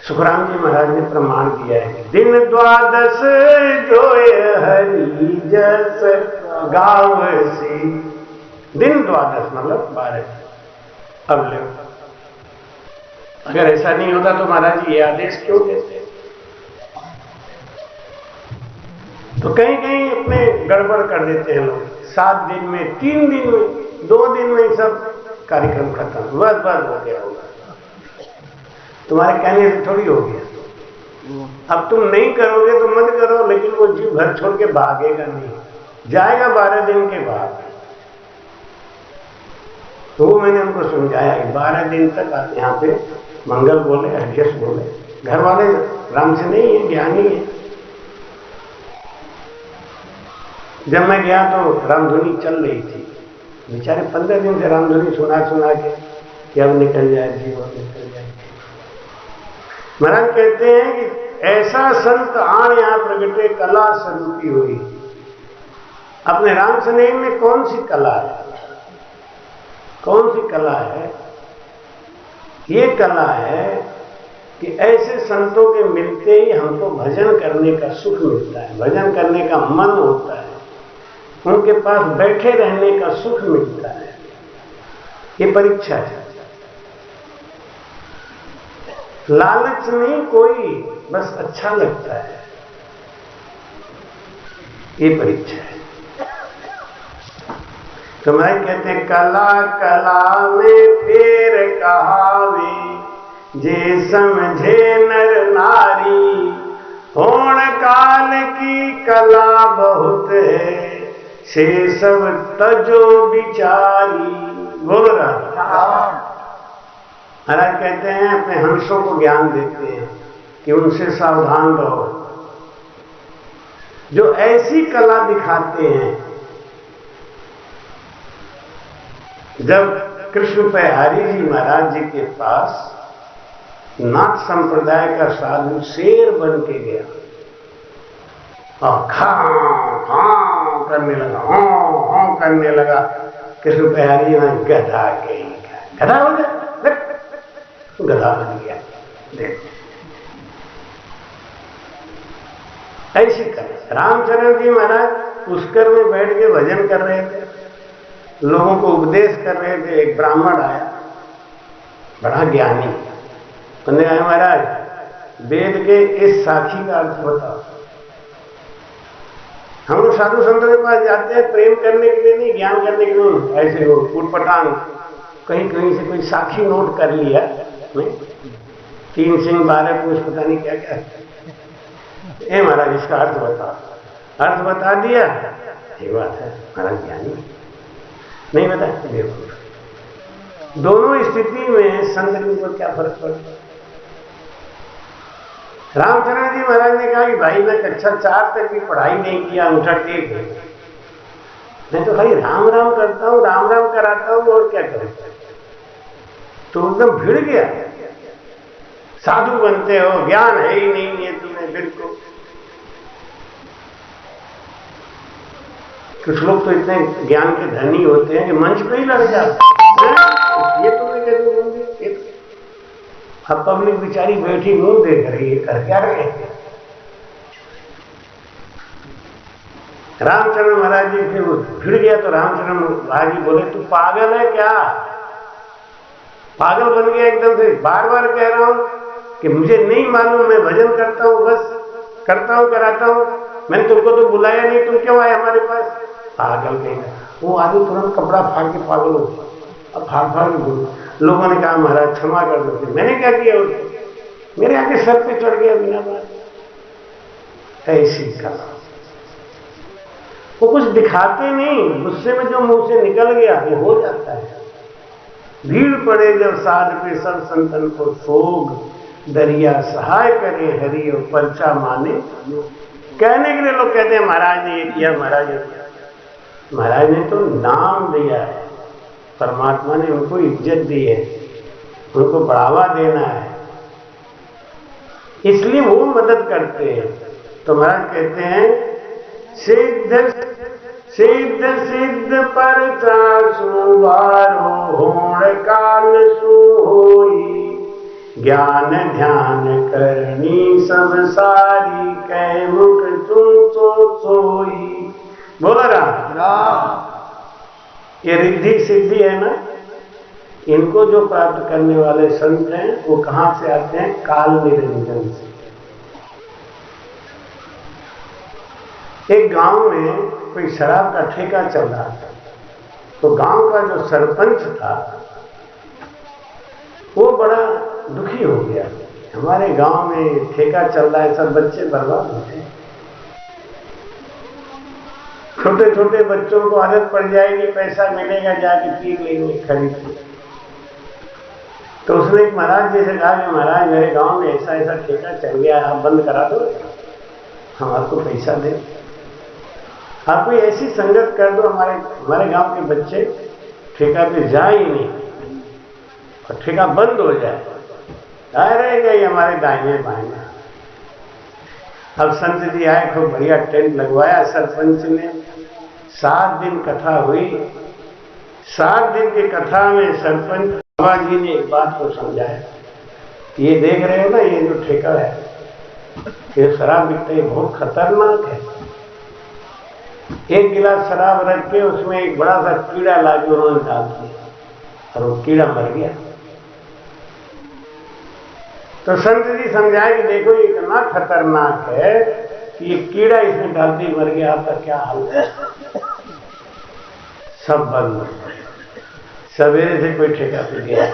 सुखराम जी महाराज ने प्रमाण दिया है, दिन 12 जोए हरि जस गावसी। दिन 12 मतलब 12। अब ले, अगर ऐसा नहीं होता तो महाराज जी ये आदेश क्यों देते? तो कहीं कहीं अपने गड़बड़ कर देते हैं लोग। 7 दिन में, 3 दिन में, 2 दिन में सब कार्यक्रम खत्म, बस हो गया होगा। तुम्हारे कहने से थोड़ी हो गया। अब तुम नहीं करोगे तो मत करो, लेकिन वो जीव घर छोड़ के भागेगा नहीं, जाएगा 12 दिन के बाद। तो मैंने उनको समझाया कि 12 दिन तक आप यहाँ पे मंगल बोले, हरियस बोले। घर वाले राम से नहीं है, ज्ञानी है। जब मैं गया तो रामधुनी चल रही थी, बेचारे 15 दिन से रामधुनी सुना के कि अब निकल जाए जीव, अब निकल जाए। महाराज कहते हैं कि ऐसा संत आण यहाँ प्रगटे कला स्वरूपी हुई। अपने राम स्नेह में कौन सी कला है? कौन सी कला है? ये कला है कि ऐसे संतों के मिलते ही हमको भजन करने का सुख मिलता है, भजन करने का मन होता है, उनके पास बैठे रहने का सुख मिलता है। ये परीक्षा है, लालच नहीं कोई, बस अच्छा लगता है, ये परीक्षा है। तो मैं कहते हैं कला कला में फेर कहावे, जे समझे नर नारी, होण काल की कला बहुत है, से सब तजो बिचारी। बोल रहा महाराज कहते हैं अपने हंसों को ज्ञान देते हैं कि उनसे सावधान रहो। जो ऐसी कला दिखाते हैं, जब कृष्ण बिहारी जी महाराज जी के पास नाथ संप्रदाय का साधु शेर बन के गया और खां करने लगा, हाँ करने लगा। कृष्ण बिहारी जी ने गधा के गधा हो गया, गधा बन गया। देख ऐसी कर रामचरण जी महाराज पुष्कर में बैठ के भजन कर रहे थे, लोगों को उपदेश कर रहे थे। एक ब्राह्मण आया, बड़ा ज्ञानी। उन्होंने कहा महाराज वेद के इस साखी का अर्थ बताओ। हम लोग साधु संतों के पास जाते हैं प्रेम करने के लिए नहीं, ज्ञान करने के लिए। ऐसे हो उटपटांग कहीं कहीं से कोई साखी नोट कर लिया, नहीं 3 सिंह 12 पूछ पता नहीं क्या क्या। ए महाराज इसका अर्थ बताओ। अर्थ बता दिया, ये बात है महाराज ज्ञानी। नहीं बता, देखो दोनों स्थिति में संत के ऊपर क्या फर्क पड़ता है। रामचरण जी महाराज ने कहा कि भाई मैं कक्षा 4 तक भी पढ़ाई नहीं किया, अंगूठा टेक है, मैं तो भाई राम राम करता हूं, राम राम कराता हूं, और क्या करूं। तो एकदम भिड़ गया, साधु बनते हो, ज्ञान है ही नहीं है तुम्हें बिल्कुल। कुछ लोग तो इतने ज्ञान के धनी होते हैं कि मंच पे ही लड़ जाते हैं। ये तुम्हें कैसे बोलेंगे? अब पब्लिक बेचारी बैठी मुंह देख रही है, कर क्या रहे हैं। रामचंद्र महाराज जी फिर भिड़ गया तो रामचंद्र महाराज जी बोले, तू पागल है क्या? पागल बन गया एकदम से। बार बार कह रहा हूं कि मुझे नहीं मालूम, मैं भजन करता हूं, बस करता हूं, कराता हूं, मैंने तुमको तो बुलाया नहीं, तुम क्यों आए हमारे पास? पागल कहेगा। वो आदमी तुरंत कपड़ा फाड़ के पागल हो गया। अब फाड़ के बोलो। लोगों ने कहा महाराज क्षमा कर दो। मैंने क्या किया उसको? मेरे आके सर पे चढ़ गया बिना बात। ऐसी कला। वो कुछ दिखाते नहीं, गुस्से में जो मुंह से निकल गया वो हो जाता है। भीड़ पड़े जब साध पे सब संतन को सोग, दरिया सहाय करे हरि और परचा माने। कहने के लिए लोग कहते हैं महाराज ने ये किया, महाराज ने किया। महाराज ने तो नाम दिया है, परमात्मा ने उनको इज्जत दी है, उनको बढ़ावा देना है, इसलिए वो मदद करते हैं। तो महाराज कहते हैं सिद्ध सिद्ध सिद्ध परचा सुवारो होण काल सुहोई, ज्ञान ध्यान करनी सब सारी कै मुख तुम तो सोई। बोला राम। ये रिद्धि सिद्धि है ना, इनको जो प्राप्त करने वाले संत हैं वो कहां से आते हैं? काल निरंजन से। एक गांव में कोई शराब का ठेका चल रहा था, तो गांव का जो सरपंच था वो बड़ा दुखी हो गया। हमारे गांव में ठेका चल रहा है, सब बच्चे बर्बाद होते हैं, छोटे छोटे बच्चों को आदत पड़ जाएगी, पैसा मिलेगा जाके पी लेंगे खरीद के। तो उसने एक महाराज जी से कहा कि महाराज मेरे गांव में ऐसा ऐसा ठेका चल गया, आप बंद करा दो, हम आपको पैसा दें। आप कोई ऐसी संगत कर दो हमारे गांव के बच्चे ठेका पे जाए ही नहीं और ठेका बंद हो जाए, रहेगा ही हमारे दाहिने बाएं। अब संत जी आए, खूब बढ़िया टेंट लगवाया सरपंच ने। 7 दिन कथा हुई। 7 दिन की कथा में सरपंच बाबा जी ने एक बात को समझाया, ये देख रहे हो ना, ये जो ठेका है, ये शराब बिकता है, बहुत खतरनाक है। एक गिलास शराब रख के उसमें एक बड़ा सा कीड़ा लाके उन्होंने डाल दिया और वो कीड़ा मर गया। तो संत जी समझाए कि देखो ये इतना खतरनाक है कि ये कीड़ा इसमें डालते ही मर गया, आपका क्या हाल है? सब बंद। सवेरे से कोई ठेका पे गया,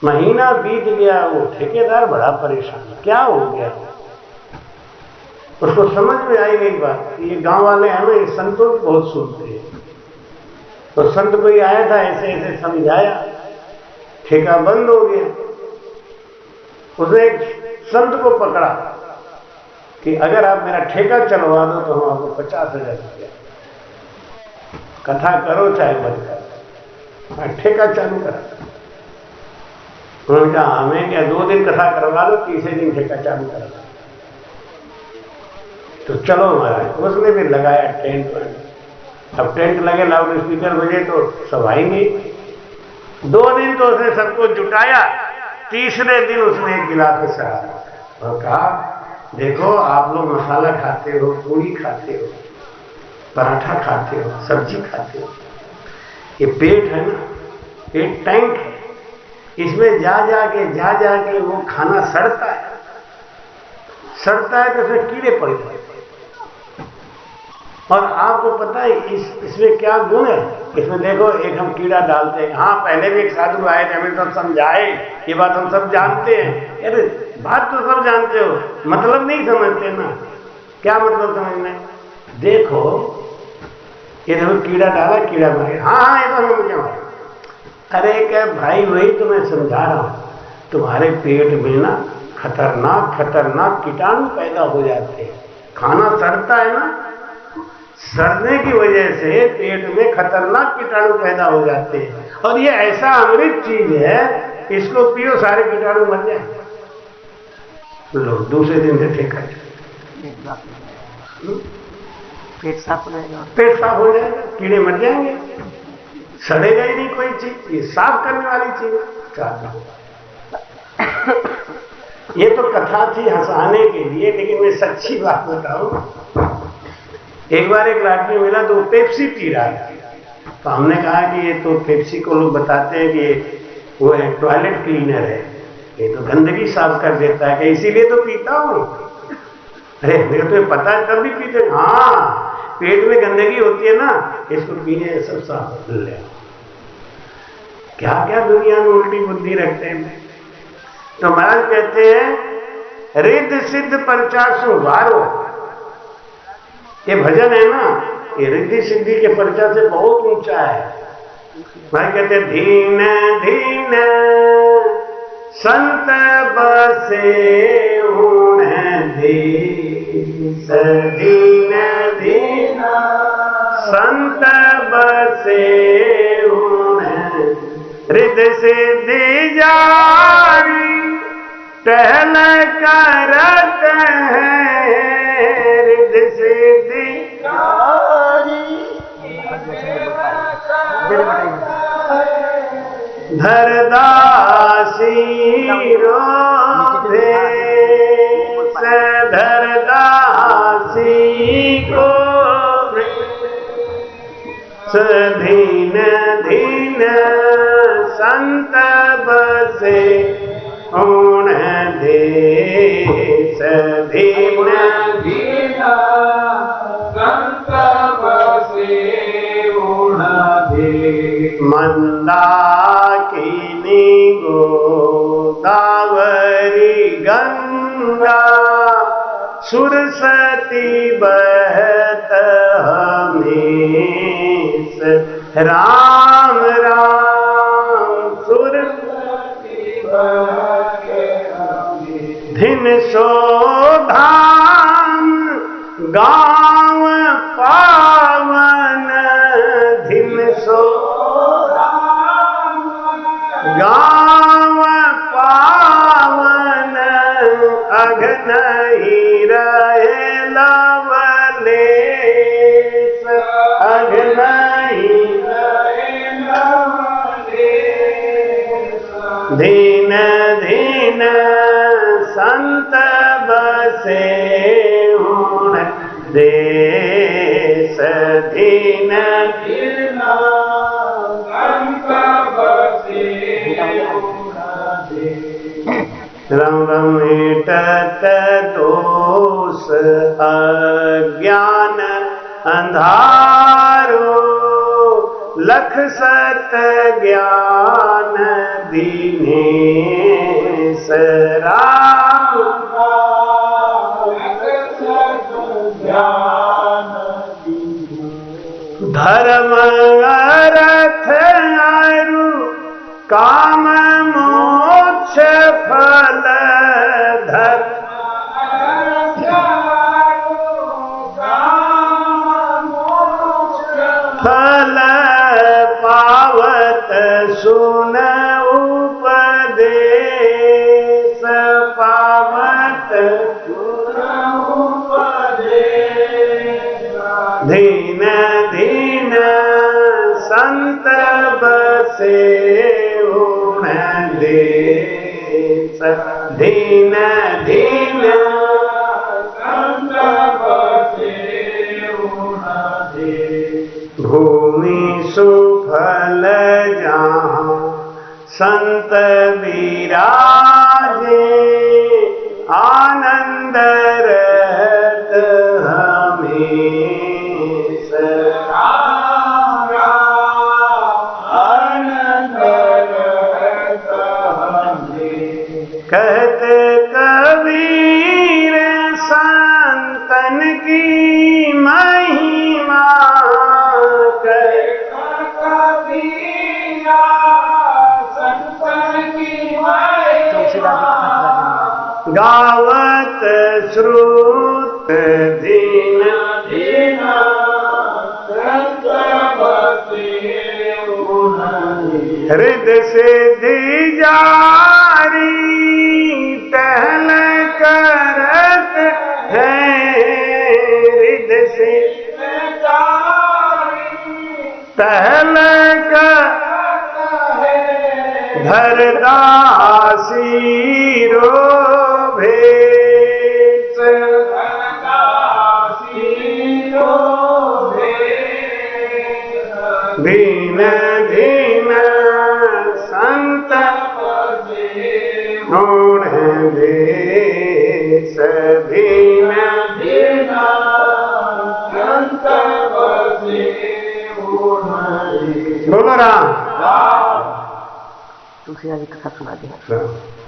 महीना बीत गया, वो ठेकेदार बड़ा परेशान, क्या हो गया? उसको समझ में आई गई बात, ये गांव वाले हैं ना, ये संतों की बहुत सुनते हैं। तो संत कोई आया था, ऐसे ऐसे समझाया, ठेका बंद हो गया। उसने एक संत को पकड़ा कि अगर आप मेरा ठेका चलवा दो तो हम आपको 50,000 रुपया, कथा करो चाहे मत करो, ठेका चालू करा। उन्होंने कहा हमें क्या, 2 दिन कथा करवा लो, तीसरे दिन ठेका चालू करा। तो चलो महाराज, उसने भी लगाया टेंट वेंट। अब टेंट लगे, लाउड स्पीकर बजे तो सब आएंगे। 2 दिन तो उसने सबको जुटाया। तीसरे दिन उसने एक गिलास शराब और कहा देखो आप लोग मसाला खाते हो, पूरी खाते हो, पराठा खाते हो, सब्जी खाते हो, ये पेट है ना, पेट टैंक है, इसमें जा जाके वो खाना सड़ता है तो इसमें कीड़े पड़ जाते हैं। और आपको पता है इसमें क्या गुण है? इसमें देखो एक हम कीड़ा डालते हैं। हाँ, पहले भी एक साधु आए थे, हमें सब समझाए, ये बात हम सब जानते हैं। अरे बात तो सब जानते हो, मतलब नहीं समझते ना। क्या मतलब समझना? देखो ये देखो कीड़ा डाला, कीड़ा मर गया। हाँ ये तो हमें क्या मालूम। अरे क्या भाई, वही तो मैं समझा रहा हूं, तुम्हारे पेट में ना खतरनाक कीटाणु पैदा हो जाते हैं, खाना सड़ता है ना, सड़ने की वजह से पेट में खतरनाक कीटाणु पैदा हो जाते हैं। और ये ऐसा अमृत चीज है, इसको पियो सारे कीटाणु मर जाए। लो दूसरे दिन से ठीक है, पेट साफ हो जाएगा, पेट साफ हो जाएगा, कीड़े मर जाएंगे, सड़ेगा ही नहीं कोई चीज। ये साफ करने वाली चीज है। ये तो कथा थी हंसाने के लिए, लेकिन मैं सच्ची बात बताऊं, एक बार एक आदमी मिला तो वो पेप्सी पी रहा था। तो हमने कहा कि ये तो पेप्सी को लोग बताते हैं कि वो है टॉयलेट क्लीनर है, ये तो गंदगी साफ कर देता है, इसीलिए तो पीता हूं। अरे मेरे तुम्हें पता है तब भी पीते? हाँ, पेट में गंदगी होती है ना, इसको पीने सब साफ कर ले। क्या क्या दुनिया में उल्टी बुद्धि रखते हैं। तो महाराज कहते हैं रिद्ध सिद्ध परचासु वारो, ये भजन है ना, ये रिद्धि सिद्धि के पर्चा से बहुत ऊंचा है। भाई कहते धीन धीन संत बसे उन देश, धीन धीन संत बसे उन रिद्ध सिद्धि जारी टहल करत है, रिद्ध सिद्धि धरदासी रोधे धरदासी को धीन धीन संत बसे उन देश, धीन धीन संत बसे उन देश। मंदाकिनी गोदावरी गंगा सुरसती बहत हमेश, राम राम सुरसती बहत हमेश। धिन सो धाम गाँव पावन, धिन सो गाँव पावन, अघ नहीं रहे लवलेश, अघ नहीं रहे लवलेश। धीन धीन संत बसे उन देश, धीन धीन संत बसे उन देश। रम मिटत दोष अज्ञान अंधारो, लख सत ज्ञान दीनेश राम, धर्म अर्थ अरु काम मोक्ष फल, धर्म फल पावत सुन उपदेश, पावत सुन उपदेश। धीन धीन संत बसे उन देश, धीन धीन संत बसे उन देश। भूमि सुफल जहाँ संत विराजे, आनंद रहत हमेश, राम राम आनंद रहत हमेश। कहते कबीर संतन की महिमा, गावत श्रुत धीन धीन टहल धरदासी रोभे दीन दीन संत ढूंढ देश दीन दीन संत बोलो राम। तुलसीदास जी कथा सुना दी,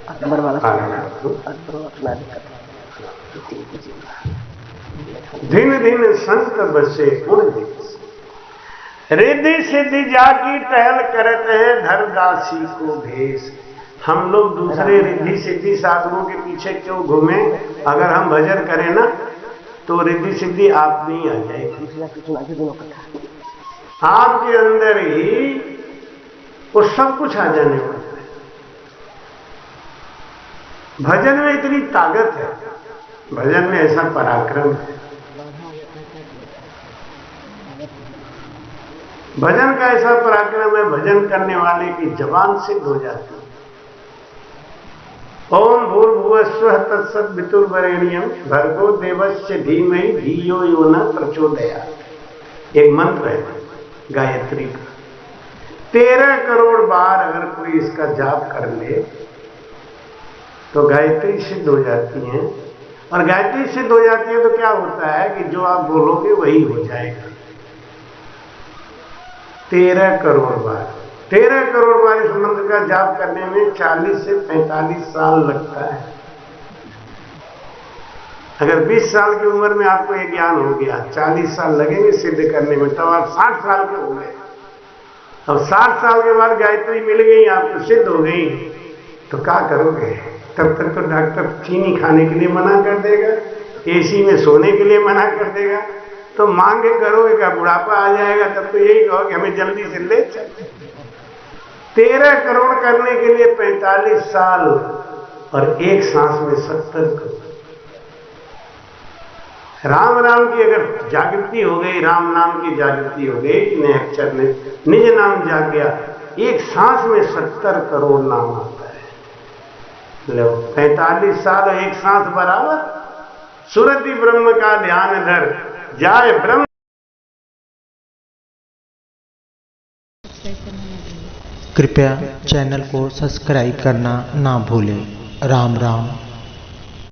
अकबर वाला सुना दी कथा। दिन दिन संत बसे उन देश, रिद्धि सिद्धि जाकी टहल करते हैं धरदासी को भेष। हम लोग दूसरे रिद्धि सिद्धि साधुओं के पीछे क्यों घूमें? अगर हम भजन करें ना तो रिद्धि सिद्धि आप में ही आ जाएगी, आपके अंदर ही वो सब कुछ आ जाने वाला है। भजन में इतनी ताकत है, भजन में ऐसा पराक्रम है, भजन का ऐसा पराक्रम है, भजन करने वाले की जबान सिद्ध हो जाती है। ओम भूर्भुवस्वः तत्सवितुर्वरेण्यं भर्गो देवस्य धीमहि धियो यो न प्रचोदयात्। एक मंत्र है गायत्री का, 13 करोड़ बार अगर कोई इसका जाप कर ले तो गायत्री सिद्ध हो जाती है। और गायत्री सिद्ध हो जाती है तो क्या होता है कि जो आप बोलोगे वही हो जाएगा। 13 करोड़ बार, 13 करोड़ बार इस मंत्र का जाप करने में 40 से 45 साल लगता है। अगर 20 साल की उम्र में आपको ये ज्ञान हो गया, 40 साल लगेंगे सिद्ध करने में, तब आप 60 साल के हो गए। अब 60 साल के बाद गायत्री मिल गई, आपको सिद्ध हो गई, तो क्या करोगे? तब तक तो डॉक्टर चीनी खाने के लिए मना कर देगा, एसी में सोने के लिए मना कर देगा, तो मांगे करोगे क्या? बुढ़ापा आ जाएगा, तब तो यही कहोगे हमें जल्दी से ले चल। 13 करोड़ करने के लिए 45 साल और एक सांस में 70 करोड़। राम राम की अगर जागृति हो गई, राम नाम की जागृति हो गई, इन्हें अक्षर में निज नाम जाग गया, एक सांस में 70 करोड़ नाम आता है। लो 45 साल और एक सांस बराबर। सुरति ब्रह्म का ध्यान धर जाए ब्रह्म। कृपया चैनल को सब्सक्राइब करना ना भूलें। राम राम।